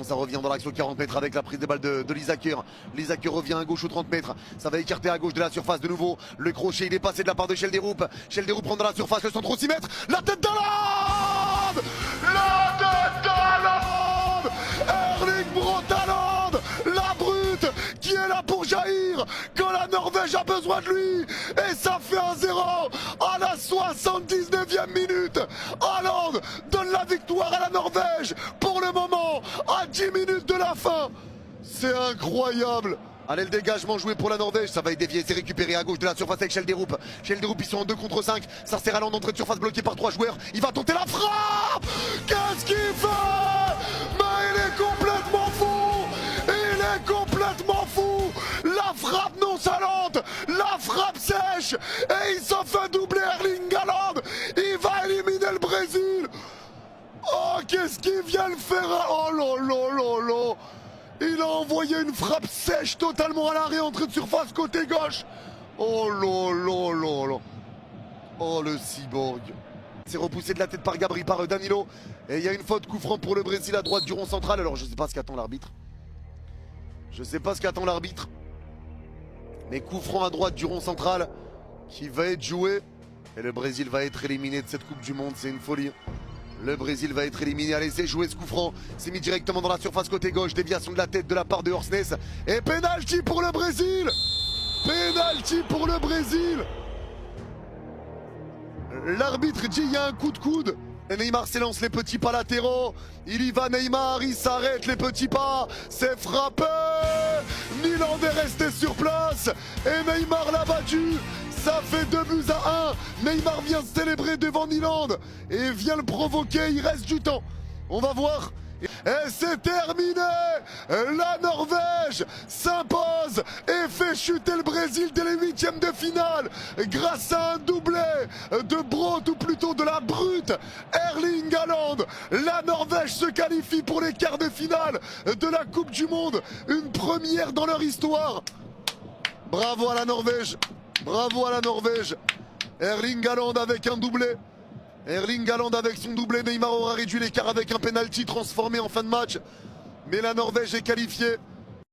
Ça revient dans l'action 40 mètres avec la prise de balle de Lisaker. Lisaker revient à gauche aux 30 mètres. Ça va écarter à gauche de la surface de nouveau. Le crochet il est passé de la part de Schelderup. Schelderup prend dans la surface le centre au 6 mètres. La tête d'Haaland, la tête d'Haaland, Erling Braut Haaland, la brute qui est là pour jaillir quand la Norvège a besoin de lui. Et ça fait 1-0 à la 79e minute. Haaland donne la victoire à la Norvège pour le moment à 10 minutes de la fin. C'est incroyable. Allez, le dégagement joué pour la Norvège, ça va être dévié, c'est récupéré à gauche de la surface avec Schelderup. Schelderup, ils sont en 2 contre 5, ça sert à l'entrée de surface bloquée par 3 joueurs. Il va tenter la frappe. Qu'est-ce qu'il fait? Mais il est complètement fou. Il est complètement fou. La frappe nonchalante, la frappe sèche. Et il s'en fait doubler Erling Haaland. Il va éliminer le Brésil. Oh, qu'est-ce qu'il vient de faire? Oh là là là là. Il a envoyé une frappe sèche totalement à l'arrêt, entrée de surface côté gauche. Oh là là là là. Oh le cyborg. C'est repoussé de la tête par Gabri, par Danilo. Et il y a une faute coup franc pour le Brésil à droite du rond central. Alors je sais pas ce qu'attend l'arbitre. Je sais pas ce qu'attend l'arbitre. Mais coup franc à droite du rond central qui va être joué. Et le Brésil va être éliminé de cette Coupe du Monde. C'est une folie. Le Brésil va être éliminé. Allez, c'est joué ce coup franc. C'est mis directement dans la surface côté gauche. Déviation de la tête de la part de Horsnes. Et penalty pour le Brésil. Penalty pour le Brésil. L'arbitre dit il y a un coup de coude. Et Neymar s'élance les petits pas latéraux. Il y va Neymar, il s'arrête les petits pas. C'est frappé. Milan est resté sur place. Et Neymar l'a battu. Ça fait 2-1. Neymar vient célébrer devant Nyland et vient le provoquer. Il reste du temps. On va voir. Et c'est terminé. La Norvège s'impose et fait chuter le Brésil dès les 8e de finale grâce à un doublé de Braut, ou plutôt de la brute Erling Haaland. La Norvège se qualifie pour les quarts de finale de la Coupe du Monde. Une première dans leur histoire. Bravo à la Norvège. Bravo à la Norvège. Erling Haaland avec un doublé. Erling Haaland avec son doublé. Neymar aura réduit l'écart avec un penalty transformé en fin de match. Mais la Norvège est qualifiée.